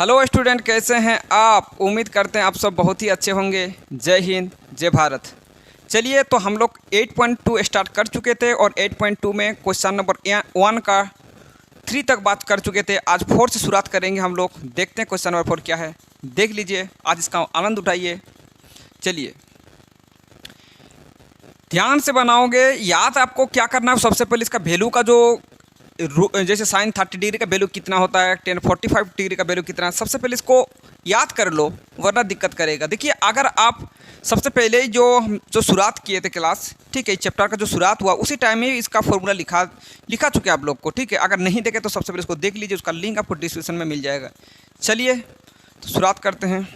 Hello student, कैसे हैं आप। उम्मीद करते हैं आप सब बहुत ही अच्छे होंगे। जय हिंद, जय भारत। चलिए, तो हम लोग 8.2 स्टार्ट कर चुके थे और 8.2 में क्वेश्चन नंबर 1 का 3 तक बात कर चुके थे। आज 4 से शुरुआत करेंगे हम लोग। देखते हैं क्वेश्चन नंबर 4 क्या है, देख लीजिए, आज इसका आनंद उठाइए। चलिए, ध्यान से बनाओगे। याद आपको क्या करना है, सबसे पहले इसका वैल्यू का जो जैसे साइन 30 डिग्री का वैल्यू कितना होता है, 45 डिग्री का वैल्यू कितना है, सबसे पहले इसको याद कर लो, वरना दिक्कत करेगा। देखिए, अगर आप सबसे पहले जो शुरुआत किए थे क्लास, ठीक है, चैप्टर का जो शुरुआत हुआ उसी टाइम में इसका फॉर्मूला लिखा चुके आप लोग को, ठीक है। अगर नहीं देखे तो सबसे पहले इसको देख लीजिए, उसका लिंक आपको डिस्क्रिप्शन में मिल जाएगा। चलिए, तो शुरुआत करते हैं।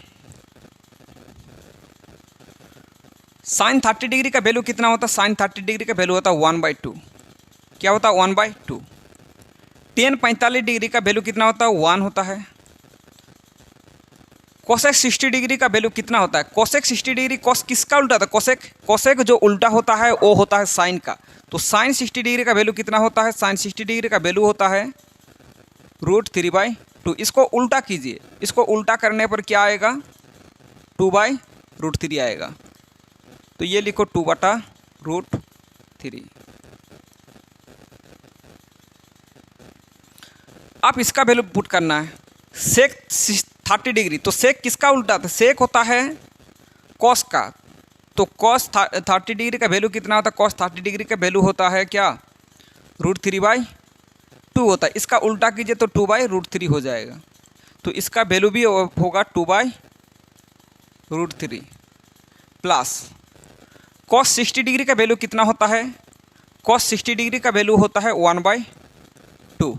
साइन 30 डिग्री का वैल्यू कितना होता है? साइन 30 डिग्री का वैल्यू होता है 1/2। क्या होता है? 1/2। टेन 45 डिग्री का वैल्यू कितना होता है? 1 होता है। कोसेक 60 डिग्री का वैल्यू कितना होता है? कोसेक 60 डिग्री कोस किसका उल्टा था? कोसेक जो उल्टा होता है वो होता है साइन का। तो साइन 60 डिग्री का वैल्यू कितना होता है? साइन 60 डिग्री का वैल्यू होता है √3/2। इसको उल्टा कीजिए, इसको उल्टा करने पर क्या आएगा? 2/√3 आएगा। तो ये लिखो 2/√3। आप इसका वैल्यू पुट करना है। सेक 30 डिग्री, तो सेक किसका उल्टा था? सेक होता है कॉस का। तो कॉस 30 डिग्री का वैल्यू कितना होता है? कॉस 30 डिग्री का वैल्यू होता है क्या? √3/2 होता है। इसका उल्टा कीजिए तो 2/√3 हो जाएगा। तो इसका वैल्यू भी होगा 2/√3 प्लस कॉस 60 डिग्री का वैल्यू कितना होता है? कॉस 60 डिग्री का वैल्यू होता है 1/2।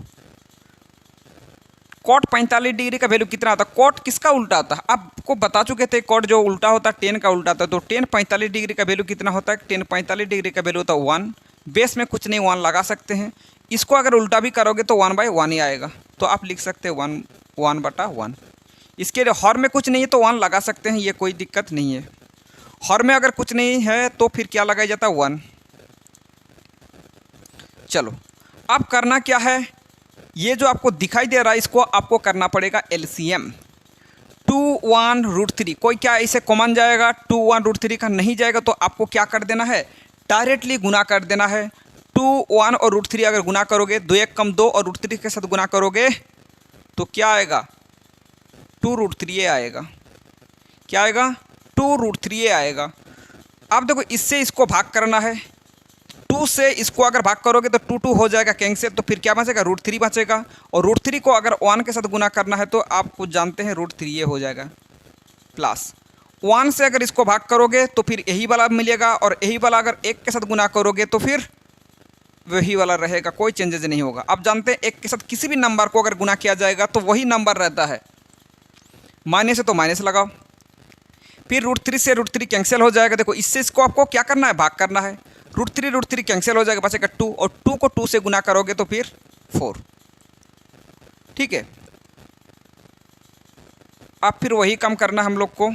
कॉट 45 डिग्री का वैल्यू कितना आता है? कॉट किसका उल्टा आता है? आपको बता चुके थे, कॉट जो उल्टा होता है 10 का उल्टा आता है। तो 10 45 डिग्री का वैल्यू कितना होता है? 10 45 डिग्री का वैल्यू होता है 1। बेस में कुछ नहीं, 1 लगा सकते हैं। इसको अगर उल्टा भी करोगे तो 1/1 ही आएगा। तो आप लिख सकते हैं 1/1। इसके लिए हर में कुछ नहीं है तो 1 लगा सकते हैं, ये कोई दिक्कत नहीं है। हर में अगर कुछ नहीं है तो फिर क्या लगाया जाता है? 1। चलो, अब करना क्या है, ये जो आपको दिखाई दे रहा है इसको आपको करना पड़ेगा LCM। 2/1√3 कोई क्या इसे कॉमन जाएगा? 2/1√3 का नहीं जाएगा तो आपको क्या कर देना है? डायरेक्टली गुना कर देना है। 2 1 और √3 अगर गुना करोगे, 2 1 कम 2 और √3 के साथ गुना करोगे तो क्या आएगा? 2√3 आएगा। क्या आएगा? 2√3 आएगा। अब देखो, इससे इसको भाग करना है। 2 से इसको अगर भाग करोगे तो 2 हो जाएगा कैंसिल। तो फिर क्या बचेगा? √3 बचेगा। और √3 को अगर 1 के साथ गुना करना है तो आप कुछ जानते हैं, √3 हो जाएगा। प्लस 1 से अगर इसको भाग करोगे तो फिर यही वाला मिलेगा, और यही वाला अगर 1 के साथ गुना करोगे तो फिर वही वाला रहेगा, कोई चेंजेस नहीं होगा। आप जानते हैं 1 के साथ किसी भी नंबर को अगर गुना किया जाएगा तो वही नंबर रहता है। माइनस है तो माइनस लगाओ, फिर √3 से √3 कैंसिल हो जाएगा। देखो, इससे इसको आपको क्या करना है? भाग करना है। √3 कैंसिल हो जाएगा, बचेगा 2, और 2 को 2 से गुना करोगे तो फिर 4। ठीक है, अब फिर वही काम करना हम लोग को।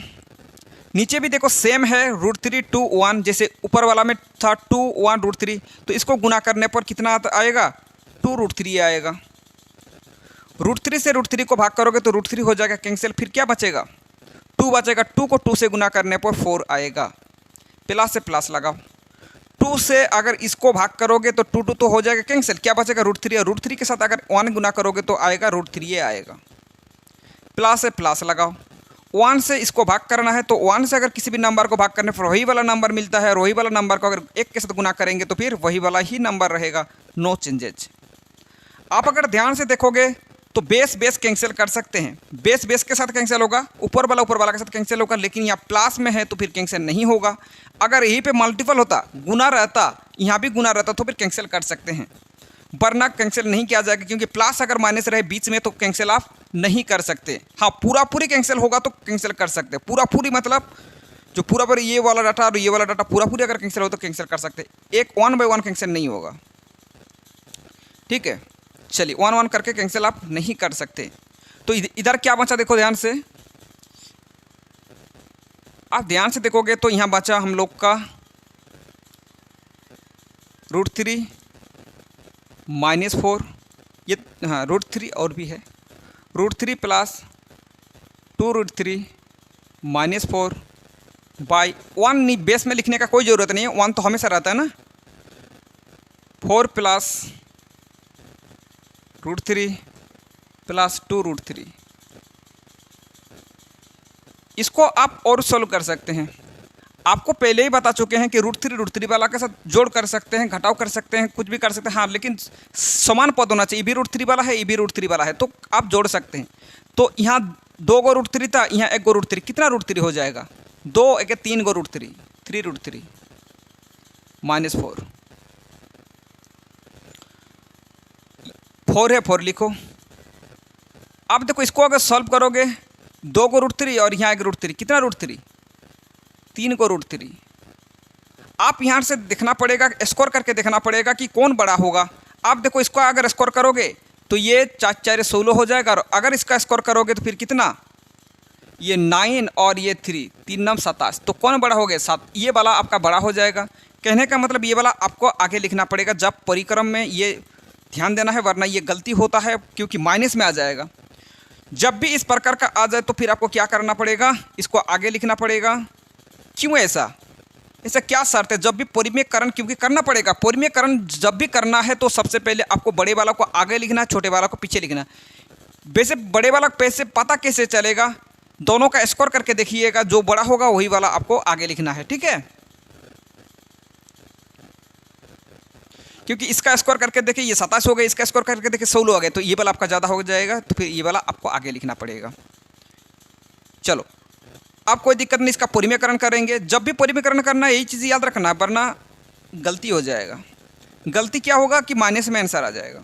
नीचे भी देखो सेम है, √3 2 1, जैसे ऊपर वाला में था 2 1 √3, तो इसको गुना करने पर कितना आएगा? 2√3 आएगा। √3 से √3 को भाग करोगे तो √3 हो जाएगा कैंसिल, फिर क्या बचेगा? 2 बचेगा। 2 को 2 से गुना करने पर 4 आएगा। प्लस से प्लस लगाओ। 2 से अगर इसको भाग करोगे तो 2 तो हो जाएगा कैंसिल, क्या बचेगा? √3, और √3 के साथ अगर 1 गुना करोगे तो आएगा √3 आएगा। प्लस से प्लस लगाओ। 1 से इसको भाग करना है तो 1 से अगर किसी भी नंबर को भाग करने पर वही वाला नंबर मिलता है, और वही वाला नंबर को अगर 1 के साथ गुना करेंगे तो फिर वही वाला ही नंबर रहेगा, नो चेंजेज। आप अगर ध्यान से देखोगे तो बेस कैंसिल कर सकते हैं। बेस के साथ कैंसिल होगा, ऊपर वाला के साथ कैंसिल होगा, लेकिन यहाँ प्लस में है तो फिर कैंसिल नहीं होगा। अगर यहीं पे मल्टीपल होता, गुना रहता, यहाँ भी गुना रहता तो फिर कैंसिल कर सकते हैं, वरना कैंसिल नहीं किया जाएगा, क्योंकि प्लस अगर माइनस रहे बीच में तो कैंसिल आप नहीं कर सकते। हाँ, पूरी कैंसिल होगा तो कैंसिल कर सकते हैं। पूरी मतलब जो पूरा ये वाला डाटा और ये वाला डाटा पूरी अगर कैंसिल हो तो कैंसिल कर सकते हैं। एक 1/1 कैंसिल नहीं होगा। ठीक है, चलिए 1 1 करके कैंसिल आप नहीं कर सकते। तो इधर क्या बचा? देखो ध्यान से, आप ध्यान से देखोगे तो यहाँ बचा हम लोग का √3 -4, ये हाँ √3 और भी है, √3 प्लस 2√3 -4 बाई 1 नहीं, बेस में लिखने का कोई ज़रूरत नहीं है, 1 तो हमेशा रहता है ना। 4 प्लस √3 प्लस 2√3। इसको आप और सॉल्व कर सकते हैं। आपको पहले ही बता चुके हैं कि √3 वाला के साथ जोड़ कर सकते हैं, घटाव कर सकते हैं, कुछ भी कर सकते हैं। हाँ, लेकिन समान पद होना चाहिए। ये भी √3 वाला है, ये भी √3 वाला है, तो आप जोड़ सकते हैं। तो यहाँ 2 गो √3 था, यहाँ 1 गो √3, कितना √3 हो जाएगा? 2 1 3 गो √3, 3√3 -4। 4 है, 4 लिखो। अब देखो इसको अगर सॉल्व करोगे, 2 गो √3 और यहाँ 1 √3, कितना √3? 3 को √3। आप यहाँ से देखना पड़ेगा, स्कोर करके देखना पड़ेगा कि कौन बड़ा होगा। आप देखो इसको अगर स्कोर करोगे तो ये 4 4 16 हो जाएगा, और अगर इसका स्कोर करोगे तो फिर कितना? ये 9 और ये 3, 3 9 27। तो कौन बड़ा हो गया? 7। ये वाला आपका बड़ा हो जाएगा। कहने का मतलब ये वाला आपको आगे लिखना पड़ेगा जब परिक्रम में, ये ध्यान देना है, वरना ये गलती होता है क्योंकि माइनस में आ जाएगा। जब भी इस प्रकार का आ जाए तो फिर आपको क्या करना पड़ेगा? इसको आगे लिखना पड़ेगा। क्यों ऐसा? ऐसा क्या शर्त है? जब भी परिमेयकरण क्योंकि करना पड़ेगा। परिमेयकरण जब भी करना है तो सबसे पहले आपको बड़े वाला को आगे लिखना, छोटे वाला को पीछे लिखना। वैसे बड़े वाला पैसे पता कैसे चलेगा? दोनों का स्कोर करके देखिएगा, जो बड़ा होगा वही वाला आपको आगे लिखना है, ठीक है? क्योंकि इसका स्कोर करके देखिए ये 27 हो गया, इसका स्कोर करके देखिए 16 हो गया, तो ये वाला आपका ज़्यादा हो जाएगा, तो फिर ये वाला आपको आगे लिखना पड़ेगा। चलो, अब कोई दिक्कत नहीं, इसका परिमेयकरण करेंगे। जब भी परिमेयकरण करना है यही चीज़ याद रखना, वरना गलती हो जाएगा। गलती क्या होगा कि माइनस में आंसर आ जाएगा,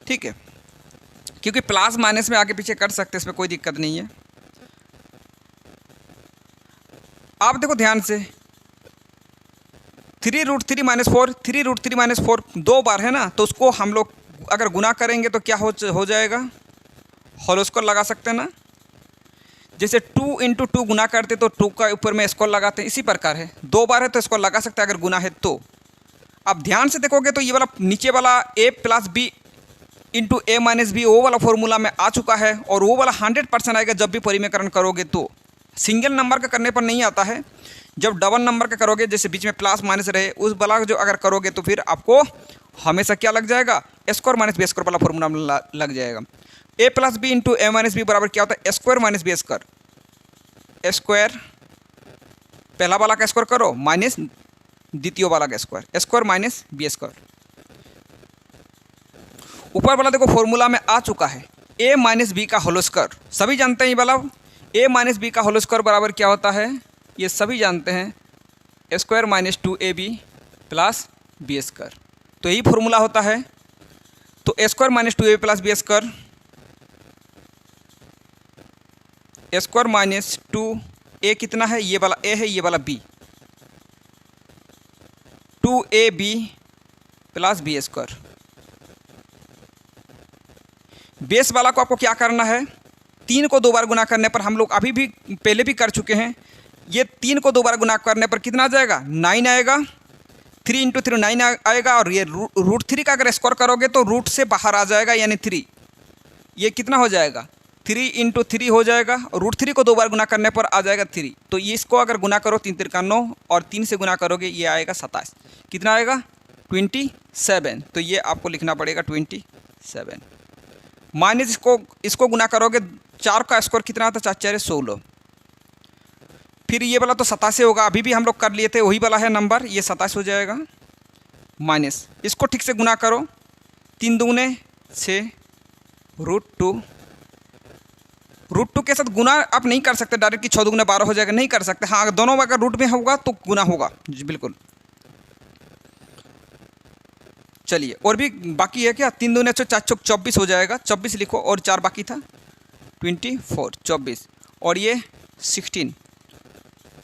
ठीक है? क्योंकि प्लस माइनस में आगे पीछे कर सकते हैं, इसमें कोई दिक्कत नहीं है। आप देखो ध्यान से, 3√3 -4, 3√3 -4 2 बार है ना, तो उसको हम लोग अगर गुना करेंगे तो क्या हो जाएगा? होल स्क्वायर लगा सकते हैं ना। जैसे 2 × 2 गुना करते तो 2 का ऊपर में स्क्वायर लगाते हैं, इसी प्रकार है। 2 बार है तो स्क्वायर लगा सकते हैं अगर गुना है तो। अब ध्यान से देखोगे तो ये वाला नीचे वाला a + b × a - b वो वाला फॉर्मूला में आ चुका है, और वो वाला 100% आएगा जब भी परिमेयकरण करोगे तो। सिंगल नंबर का करने पर नहीं आता है, जब डबल नंबर का करोगे, जैसे बीच में प्लस माइनस रहे, उस वाला जो अगर करोगे तो फिर आपको हमेशा क्या लग जाएगा? स्क्वायर माइनस बी स्क्वायर वाला फॉर्मूला लग जाएगा। a + b × a - b बराबर क्या होता है? Square minus B square. Square पहला वाला का स्क्वायर करो माइनस द्वितीय वाला का square, square minus B square. ऊपर वाला देखो फॉर्मूला में आ चुका है, a - b का होल स्क्वायर। सभी जानते हैं ये वाला a - b का होल स्क्वायर बराबर क्या होता है? ये सभी जानते हैं, square minus 2ab + b square. तो यही फॉर्मूला होता है। तो square minus 2ab + b square, square minus 2a कितना है? ये वाला a है, ये वाला b, 2ab + b square. Base वाला को आपको क्या करना है? 3 को 2 बार गुना करने पर, हम लोग अभी भी पहले भी कर चुके हैं, ये 3 को 2 बार गुना करने पर कितना आ जाएगा? 9 आएगा। 3 × 3 9 आएगा, और ये √3 का अगर स्क्वायर करोगे तो रूट से बाहर आ जाएगा, यानी 3। ये कितना हो जाएगा? 3 × 3 हो जाएगा, और √3 को 2 बार गुना करने पर आ जाएगा 3। तो ये इसको अगर गुना करो 3 × 3 = 9, और 3 से गुना करोगे ये आएगा 27। कितना आएगा? 27। तो ये आपको लिखना पड़ेगा 27 माइनस इसको गुना करोगे, 4 का स्क्वायर कितना आता है? 4 4 16। फिर ये वाला तो 27 होगा, अभी भी हम लोग कर लिए थे, वही वाला है नंबर, ये 27 हो जाएगा। माइनस इसको ठीक से गुना करो, 3 दूने 6 √2। √2 के साथ गुना आप नहीं कर सकते डायरेक्ट कि 6 दूने 12 हो जाएगा, नहीं कर सकते। हाँ, अगर दोनों अगर रूट में होगा तो गुना होगा जी, बिल्कुल। चलिए, और भी बाकी है क्या? 3 दूने 4 4 24 हो जाएगा, 24 लिखो, और 4 बाकी था 24 24, और ये 16,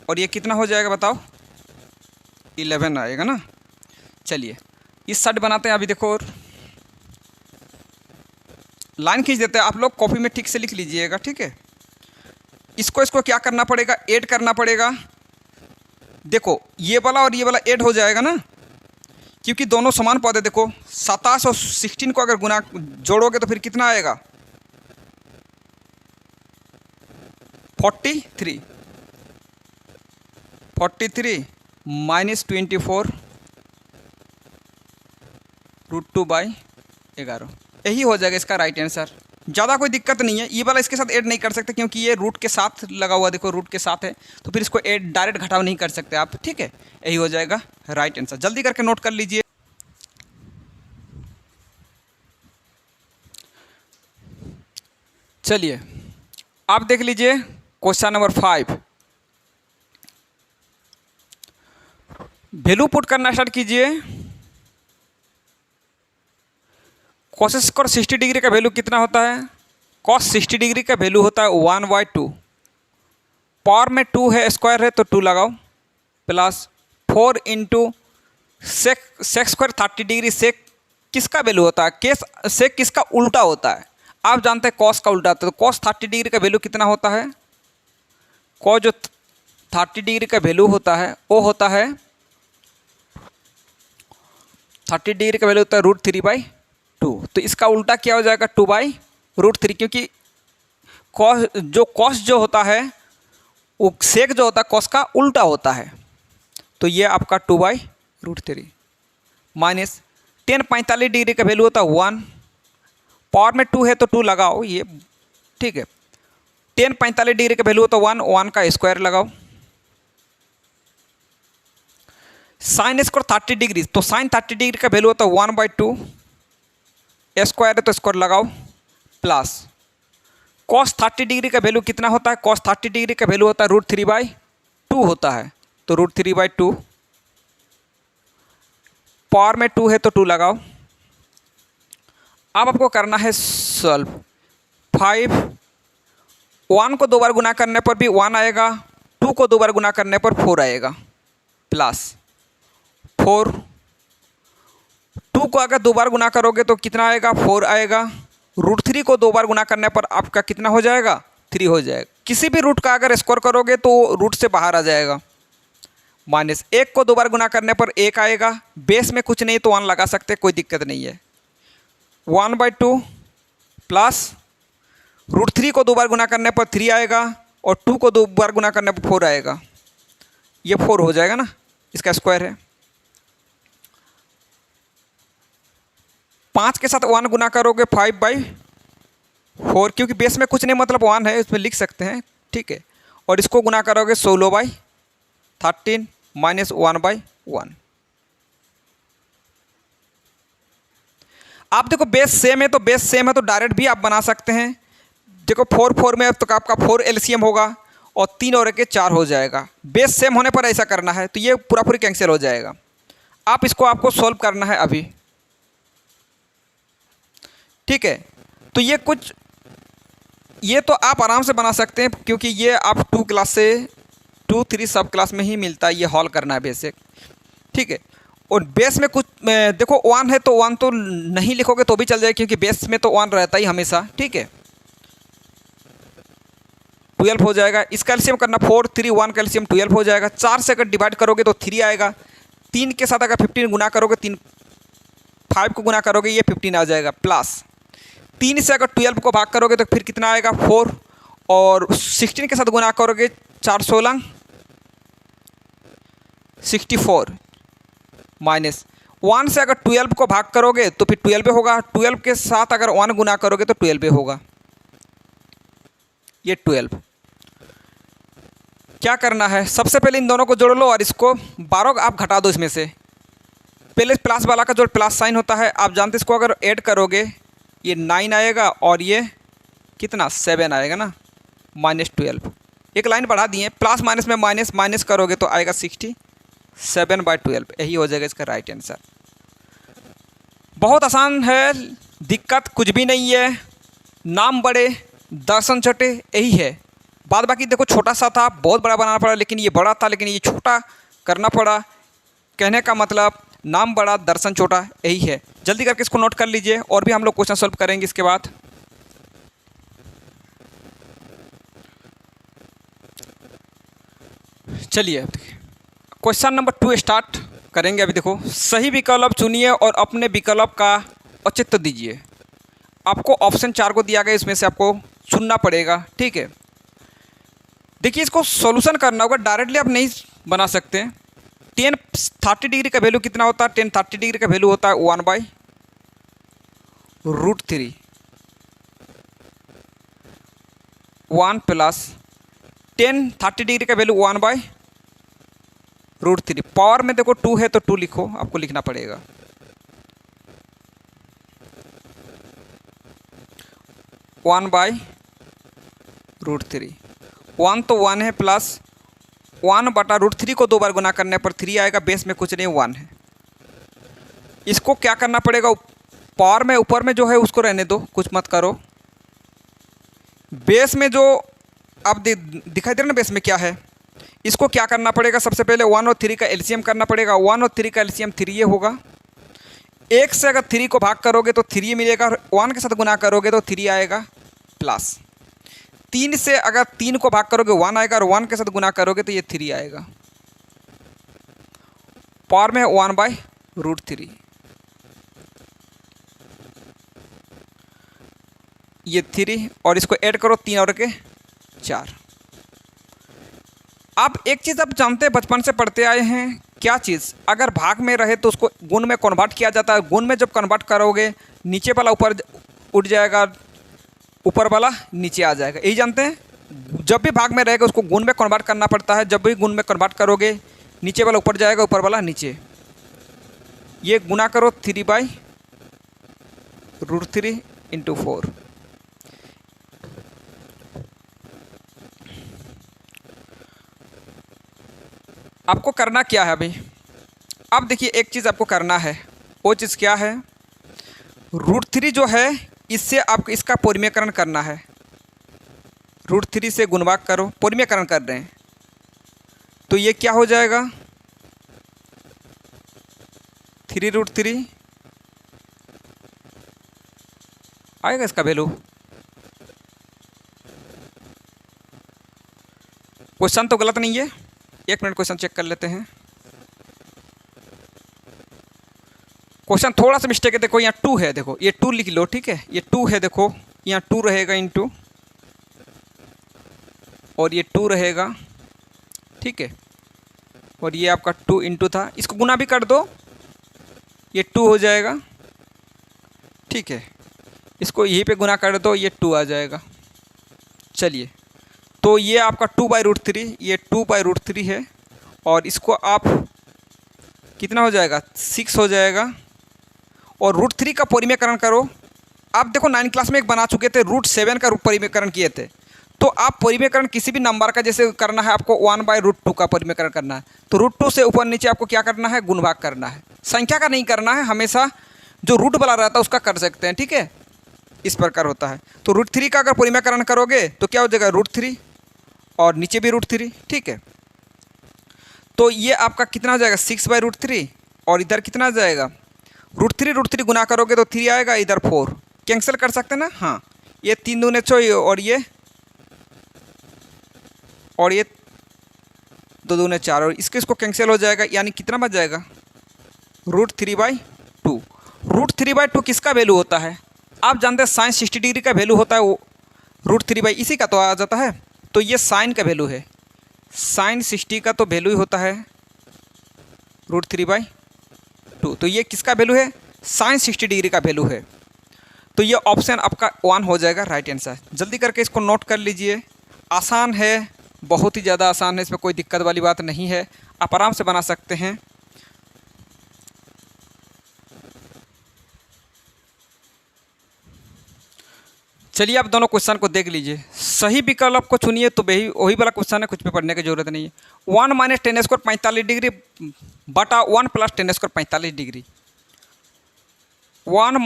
और ये कितना हो जाएगा बताओ? 11 आएगा ना। चलिए, इस साइड बनाते हैं। अभी देखो, और लाइन खींच देते हैं। आप लोग कॉपी में ठीक से लिख लीजिएगा, ठीक है? इसको क्या करना पड़ेगा? ऐड करना पड़ेगा। देखो, ये वाला और ये वाला ऐड हो जाएगा ना, क्योंकि दोनों समान पद है। देखो, 27 और 16 को अगर गुना जोड़ोगे तो फिर कितना आएगा? 43 माइनस 24 √2/11, यही हो जाएगा इसका राइट आंसर। ज़्यादा कोई दिक्कत नहीं है। ये वाला इसके साथ ऐड नहीं कर सकते क्योंकि ये रूट के साथ लगा हुआ, देखो रूट के साथ है, तो फिर इसको ऐड डायरेक्ट घटाव नहीं कर सकते आप, ठीक है। यही हो जाएगा राइट आंसर। जल्दी करके नोट कर लीजिए। चलिए आप देख लीजिए क्वेश्चन नंबर 5। वैल्यू पुट करना स्टार्ट कीजिए। cos स्क्वायर 60 डिग्री का वैल्यू कितना होता है? cos 60 डिग्री का वैल्यू होता है 1/2। पावर में 2 है, स्क्वायर है तो 2 लगाओ, plus 4 into sec square 30 degree. Sec किसका वैल्यू होता है? सेक किसका उल्टा होता है? आप जानते हैं cos का उल्टा होता है, तो cos 30 डिग्री का वैल्यू कितना होता है? cos जो 30 डिग्री का वैल्यू होता है वो होता है 30 डिग्री का वैल्यू होता है √3/2। तो इसका उल्टा क्या हो जाएगा? 2/√3, क्योंकि cos जो होता है वो सेक जो होता है cos का उल्टा होता है। तो ये आपका 2/√3 माइनस 10 45 डिग्री का वैल्यू होता है 1। पावर में 2 है तो 2 लगाओ, ये ठीक है। 10 45 डिग्री का वैल्यू होता है 1 का स्क्वायर लगाओ। साइन स्क्वायर 30 डिग्री, तो साइन 30 डिग्री का वैल्यू होता है 1/2। स्क्वायर है तो स्क्वायर लगाओ, प्लस cos 30 डिग्री का वैल्यू कितना होता है? cos 30 डिग्री का वैल्यू होता है √3/2 होता है, तो √3/2। पावर में 2 है तो 2 लगाओ। अब आपको करना है सॉल्व। 5 1 को 2 बार गुना करने पर भी 1 आएगा, 2 को 2 बार गुना करने पर 4 आएगा, प्लस 4 2 को अगर 2 बार गुना करोगे तो कितना आएगा? 4 आएगा। √3 को 2 बार गुना करने पर आपका कितना हो जाएगा? 3 हो जाएगा। किसी भी रूट का अगर स्क्वायर करोगे तो रूट से बाहर आ जाएगा। माइनस 1 को 2 बार गुना करने पर 1 आएगा। बेस में कुछ नहीं तो 1 लगा सकते, कोई दिक्कत नहीं है। 1/2 प्लस √3 को 2 बार गुना करने पर 3 आएगा और 2 को 2 बार गुना करने पर 4 आएगा। ये 4 हो जाएगा ना, इसका स्क्वायर है। 5 के साथ 1 गुना करोगे 5/4, क्योंकि बेस में कुछ नहीं मतलब 1 है, इसमें लिख सकते हैं, ठीक है। और इसको गुना करोगे 16/13 माइनस 1/1। आप देखो बेस सेम है तो डायरेक्ट भी आप बना सकते हैं। देखो 4 में तो आपका 4 एलसीएम होगा और 3 और 1 4 हो जाएगा। बेस सेम होने पर ऐसा करना है, तो ये पूरा कैंसिल हो जाएगा। आप इसको आपको सॉल्व करना है अभी, ठीक है। तो ये तो आप आराम से बना सकते हैं, क्योंकि ये आप 2 क्लास से 2 3 सब क्लास में ही मिलता है। ये हॉल करना है बेसिक, ठीक है। और बेस में कुछ देखो 1 है तो 1 तो नहीं लिखोगे तो भी चल जाएगा, क्योंकि बेस में तो 1 रहता ही हमेशा, ठीक है। 12 हो जाएगा। इसका एलसीएम करना 4 3 1 का एलसीएम 12 हो जाएगा। 4 से अगर डिवाइड करोगे तो 3 आएगा। 3 के साथ अगर 15 गुना करोगे 5 को गुना करोगे ये 15 आ जाएगा, प्लस 3 से अगर 12 को भाग करोगे तो फिर कितना आएगा? 4, और 16 के साथ गुना करोगे 4 16 64 माइनस 1 से अगर 12 को भाग करोगे तो फिर 12 होगा। 12 के साथ अगर 1 गुना करोगे तो 12 होगा, ये 12। क्या करना है? सबसे पहले इन दोनों को जोड़ लो और इसको 12 आप घटा दो इसमें से। पहले प्लस वाला का जो प्लस साइन होता है आप जानते, इसको अगर ऐड करोगे ये 9 आएगा और ये कितना 7 आएगा ना, -12। एक लाइन बढ़ा दिए, प्लस माइनस में माइनस करोगे तो आएगा 67/12। यही हो जाएगा इसका राइट आंसर। बहुत आसान है, दिक्कत कुछ भी नहीं है। नाम बड़े दर्शन छोटे, यही है। बाद बाकी देखो छोटा सा था, बहुत बड़ा बनाना पड़ा, लेकिन ये बड़ा था लेकिन ये छोटा करना पड़ा। कहने का मतलब नाम बड़ा दर्शन छोटा, यही है। जल्दी करके इसको नोट कर लीजिए, और भी हम लोग क्वेश्चन सॉल्व करेंगे इसके बाद। चलिए क्वेश्चन नंबर 2 स्टार्ट करेंगे। अभी देखो, सही विकल्प चुनिए और अपने विकल्प का औचित्य दीजिए। आपको ऑप्शन 4 को दिया गया, इसमें से आपको चुनना पड़ेगा, ठीक है। देखिए इसको सॉल्यूशन करना होगा, डायरेक्टली आप नहीं बना सकते हैं। टेन 30 डिग्री का वैल्यू कितना होता है? टेन 30 डिग्री का वैल्यू होता है 1/√3, 1 प्लस 10 30 डिग्री का वैल्यू 1/√3। पावर में देखो 2 है तो 2 लिखो, आपको लिखना पड़ेगा। 1/√3, 1 तो 1 है, प्लस 1/√3 को 2 बार गुना करने पर 3 आएगा। बेस में कुछ नहीं 1 है। इसको क्या करना पड़ेगा? पावर में ऊपर में जो है उसको रहने दो, कुछ मत करो। बेस में जो आप दिखाई दे रहा ना, बेस में क्या है, इसको क्या करना पड़ेगा? सबसे पहले 1 और 3 का एलसीएम करना पड़ेगा। 1 और 3 का एलसीएम 3 ये होगा। 1 से अगर 3 को भाग करोगे तो 3 मिलेगा, 1 के साथ गुना करोगे तो 3 आएगा, प्लस 3 से अगर 3 को भाग करोगे 1 आएगा, और 1 के साथ गुना करोगे तो ये 3 आएगा। पावर में 1/√3, ये 3, और इसको ऐड करो 3 और के 4। अब एक चीज़ आप जानते हैं, बचपन से पढ़ते आए हैं, क्या चीज़? अगर भाग में रहे तो उसको गुण में कन्वर्ट किया जाता है। गुण में जब कन्वर्ट करोगे, नीचे वाला ऊपर उठ जाएगा, ऊपर वाला नीचे आ जाएगा, यही जानते हैं। जब भी भाग में रहेगा उसको गुण में कन्वर्ट करना पड़ता है। जब भी गुण में कन्वर्ट करोगे, नीचे वाला ऊपर जाएगा, ऊपर वाला नीचे। ये गुना करो 3/√3 × 4। आपको करना क्या है अभी? अब देखिए एक चीज़ आपको करना है, वो चीज़ क्या है? √3 जो है, इससे आपको इसका परिमेयकरण करना है। √3 से गुणभाग करो, परिमेयकरण कर रहे हैं तो ये क्या हो जाएगा? 3√3 आएगा इसका वैल्यू। क्वेश्चन तो गलत नहीं है, 1 मिनट क्वेश्चन चेक कर लेते हैं। क्वेश्चन थोड़ा सा मिस्टेक है, देखो यहाँ 2 है, देखो ये 2 लिख लो, ठीक है, ये 2 है, देखो यहाँ 2 रहेगा इंटू, और ये 2 रहेगा, ठीक है, और ये आपका 2 इंटू था, इसको गुना भी कर दो, ये 2 हो जाएगा, ठीक है, इसको यहीं पे गुना कर दो, ये 2 आ जाएगा। चलिए, तो ये आपका 2/√3, ये 2/√3 है, और इसको आप कितना हो जाएगा? 6 हो जाएगा। और √3 का परिमेयकरण करो। आप देखो 9 क्लास में एक बना चुके थे, √7 का परिमेयकरण किए थे। तो आप परिमेयकरण किसी भी नंबर का जैसे करना है, आपको 1/√2 का परिमेयकरण करना है, तो √2 से ऊपर नीचे आपको क्या करना है? गुणभाग करना है। संख्या का नहीं करना है, हमेशा जो रूट वाला रहता है उसका कर सकते हैं, ठीक है, इस प्रकार होता है। तो √3 का अगर परिमेयकरण करोगे तो क्या हो जाएगा? √3, और नीचे भी √3, ठीक है। तो ये आपका कितना हो जाएगा? 6/√3, और इधर कितना आ जाएगा? √3 गुना करोगे तो 3 आएगा, इधर 4 कैंसिल कर सकते हैं ना? हाँ, ये 3 दूने 6, और ये 2 दूने 4, और इसको कैंसिल हो जाएगा, यानी कितना बच जाएगा? √3/2। √3/2 किसका वैल्यू होता है? आप जानते हैं साइन 60 डिग्री का वैल्यू होता है, वो √3 इसी का तो आ जाता है। तो ये साइन का वैल्यू है, साइन 60 का तो वैल्यू ही होता है √3/2। तो ये किसका वैल्यू है? साइन 60 डिग्री का वैल्यू है। तो ये ऑप्शन आपका 1 हो जाएगा, राइट आंसर। जल्दी करके इसको नोट कर लीजिए, आसान है, बहुत ही ज़्यादा आसान है, इसमें कोई दिक्कत वाली बात नहीं है, आप आराम से बना सकते हैं। चलिए आप दोनों क्वेश्चन को देख लीजिए, सही विकल्प को चुनिए तो वही वाला क्वेश्चन है, कुछ भी पढ़ने की जरूरत नहीं है। 1 - 10² 45 डिग्री बटा 1 + 10² 45 डिग्री। 1 -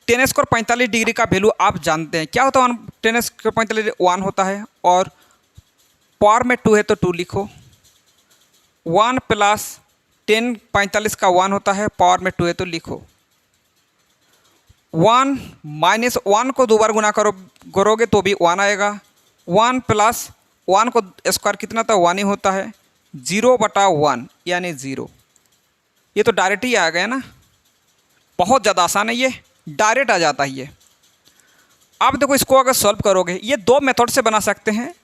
10² 45 डिग्री का वैल्यू आप जानते हैं क्या होता है? 1 + 10² 45 1 होता है, और पावर में 2 है तो 2 लिखो। 1 + 10 45 का 1 होता है, पावर में 2 है तो लिखो। 1 - 1 को 2 बार गुना करोगे तो भी 1 आएगा। 1 + 1 को स्क्वायर कितना था? 1 ही होता है। 0/1 यानी 0। ये तो डायरेक्ट ही आ गया ना, बहुत ज़्यादा आसान है, ये डायरेक्ट आ जाता है ये। अब देखो इसको अगर सॉल्व करोगे, ये 2 मेथड से बना सकते हैं।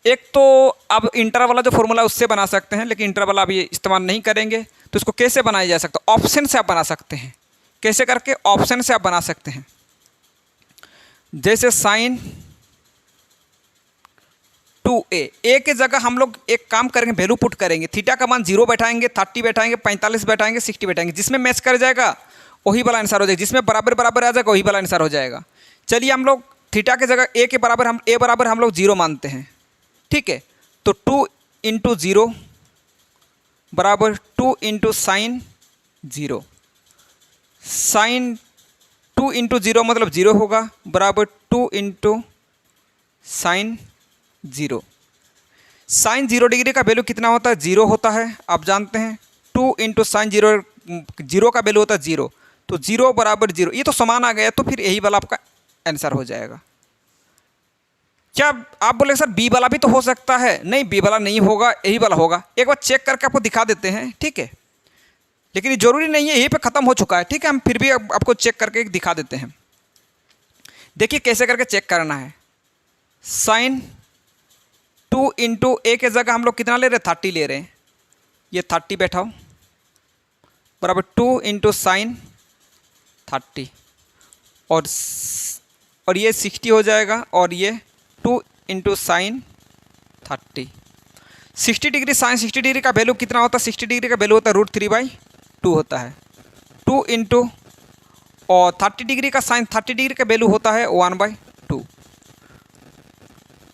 एक तो अब इंटर वाला जो फॉर्मूला उससे बना सकते हैं, लेकिन इंटर वाला अभी इस्तेमाल नहीं करेंगे। तो इसको कैसे बनाया जा सकता है? ऑप्शन से आप बना सकते हैं। कैसे करके? ऑप्शन से आप बना सकते हैं। जैसे साइन 2a, ए के जगह हम लोग एक काम करेंगे, वैल्यू पुट करेंगे, थीटा का मान 0 बैठाएंगे, 30 बैठाएंगे, 45 बैठाएंगे, 60 बैठाएंगे, जिसमें मैच कर जाएगा वही वाला आंसर हो जाएगा, जिसमें बराबर बराबर आ जाएगा वही वाला आंसर हो जाएगा। चलिए हम लोग थीटा के जगह ए के बराबर ए बराबर हम लोग 0 मानते हैं, ठीक है। तो 2 इंटू 0 बराबर 2 इंटू साइन 0, साइन 2 इंटू 0 मतलब 0 होगा, बराबर 2 इंटू साइन 0। साइन 0 डिग्री का वैल्यू कितना होता है? 0 होता है, आप जानते हैं। 2 इंटू साइन 0 का वैल्यू होता है 0, तो 0 बराबर 0, ये तो समान आ गया, तो फिर यही वाला आपका आंसर हो जाएगा। क्या आप बोले सर बी वाला भी तो हो सकता है? नहीं, बी वाला नहीं होगा, यही वाला होगा। एक बार चेक करके आपको दिखा देते हैं, ठीक है, लेकिन ये जरूरी नहीं है, यहीं पे ख़त्म हो चुका है, ठीक है। हम फिर भी आपको चेक करके दिखा देते हैं। देखिए कैसे करके चेक करना है। साइन 2 इंटू ए के जगह हम लोग कितना ले रहे हैं? 30 ले रहे हैं, ये 30 बैठाओ, बराबर 2 इंटू साइन 30, और ये 60 हो जाएगा, और ये 2 into sine 30। 60 degree sine 60 degree का वैल्यू कितना होता है? 60 डिग्री का वैल्यू होता है √3/2 होता है। 2 इंटू और 30 डिग्री का साइन 30 डिग्री का वैल्यू होता है 1/2,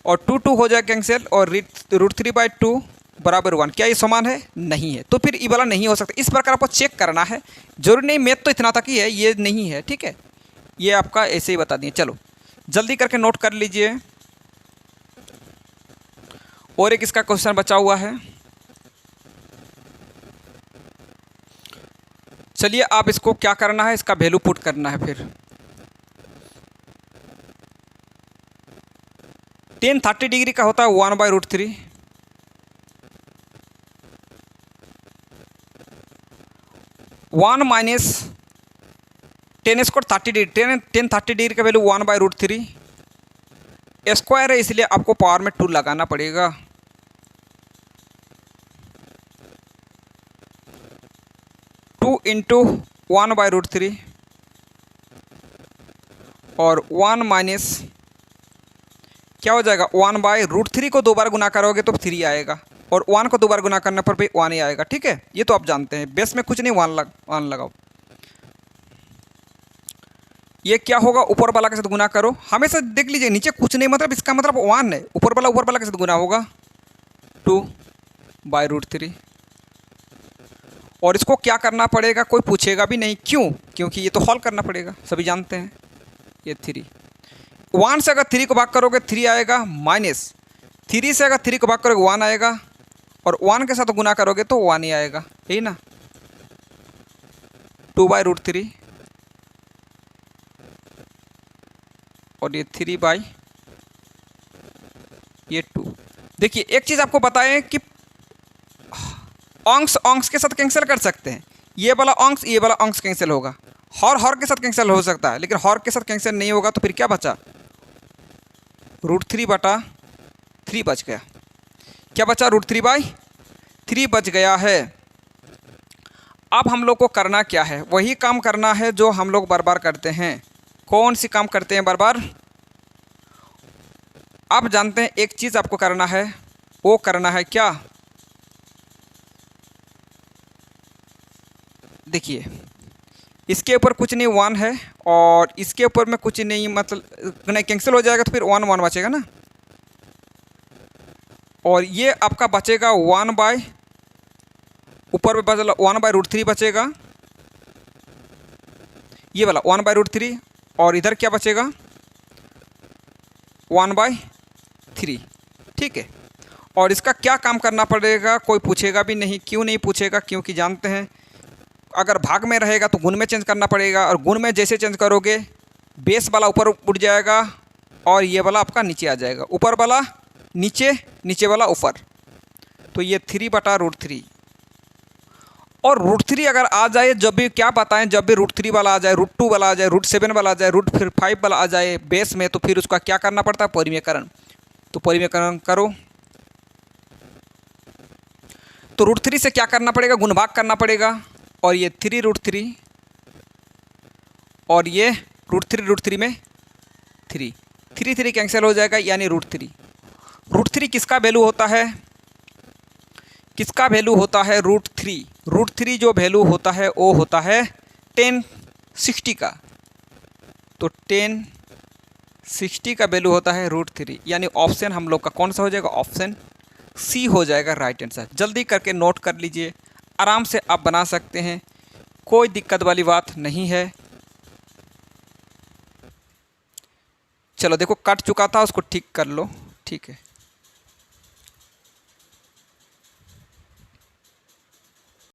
और 2 हो जाएगा कैंसिल, और √3/2 बराबर 1। क्या ये समान है? नहीं है, तो फिर ये वाला नहीं हो सकता। इस प्रकार आपको चेक करना है, जरूरी नहीं मैथ तो इतना तक ही है, ये नहीं है, ठीक है। ये आपका ऐसे ही बता दिए। चलो जल्दी करके नोट कर लीजिए। और एक इसका क्वेश्चन बचा हुआ है। चलिए आप इसको क्या करना है, इसका वैल्यू पुट करना है। फिर tan 30 डिग्री का होता है 1/√3, 1 minus tan square 30 degree, tan 30 degree का वैल्यू 1/√3 स्क्वायर है, इसलिए आपको पावर में 2 लगाना पड़ेगा। टू इंटू 1/√3 और 1 माइनस क्या हो जाएगा? 1/√3 को 2 बार गुना करोगे तो 3 आएगा, और 1 को 2 बार गुना करने पर भी 1 ही आएगा, ठीक है। ये तो आप जानते हैं, बेस में कुछ नहीं, 1 लगाओ। ये क्या होगा? ऊपर वाला के साथ गुना करो, हमेशा देख लीजिए नीचे कुछ नहीं, मतलब इसका मतलब 1 है, ऊपर वाला के साथ गुना होगा 2/√3। और इसको क्या करना पड़ेगा? कोई पूछेगा भी नहीं, क्यों? क्योंकि ये तो हॉल करना पड़ेगा, सभी जानते हैं। ये 3 1 से अगर 3 को भाग करोगे 3 आएगा, माइनस 3 से अगर 3 को भाग करोगे 1 आएगा, और 1 के साथ गुना करोगे तो 1 ही आएगा, यही ना। 2/√3 और ये 3/2। देखिए एक चीज़ आपको बताएं कि अंश के साथ कैंसिल कर सकते हैं, ये वाला अंश कैंसिल होगा, हर के साथ कैंसिल हो सकता है, लेकिन हर के साथ कैंसिल नहीं होगा, तो फिर क्या बचा? √3/3 बच गया। क्या बचा? √3/3 बच गया है। अब हम लोग को करना क्या है? वही काम करना है जो हम लोग बार बार करते हैं। कौन सी काम करते हैं बार बार? अब जानते हैं एक चीज़ आपको करना है, वो करना है क्या? देखिए इसके ऊपर कुछ नहीं, 1 है, और इसके ऊपर में कुछ नहीं, मतलब नहीं कैंसिल हो जाएगा, तो फिर 1 बचेगा ना, और ये आपका बचेगा 1 ऊपर में बचेगा 1/√3 बचेगा, ये वाला 1/√3, और इधर क्या बचेगा? 1/3, ठीक है। और इसका क्या काम करना पड़ेगा? कोई पूछेगा भी नहीं। क्यों नहीं पूछेगा? क्योंकि जानते हैं अगर भाग में रहेगा तो गुण में चेंज करना पड़ेगा, और गुण में जैसे चेंज करोगे बेस वाला ऊपर उठ जाएगा, और ये वाला आपका नीचे आ जाएगा, ऊपर वाला नीचे, नीचे वाला ऊपर। तो ये 3/√3, और √3 अगर आ जाए, जब भी क्या बताएं, जब भी √3 वाला आ जाए, √2 वाला आ जाए, √7 वाला आ जाए, √5 वाला आ जाए बेस में, तो फिर उसका क्या करना पड़ता है? परिमेयकरण। तो परिमेयकरण करो, तो √3 से क्या करना पड़ेगा, गुणभाग करना पड़ेगा, और ये 3√3 और ये √3 में 3 3 कैंसिल हो जाएगा, यानी √3 किसका वैल्यू होता है, किसका वैल्यू होता है √3 जो वैल्यू होता है वो होता है 1060 का। तो 1060 का वैल्यू होता है √3, यानी ऑप्शन हम लोग का कौन सा हो जाएगा, ऑप्शन सी हो जाएगा राइट आंसर। जल्दी करके नोट कर लीजिए, आराम से आप बना सकते हैं, कोई दिक्कत वाली बात नहीं है। चलो देखो कट चुका था, उसको ठीक कर लो, ठीक है।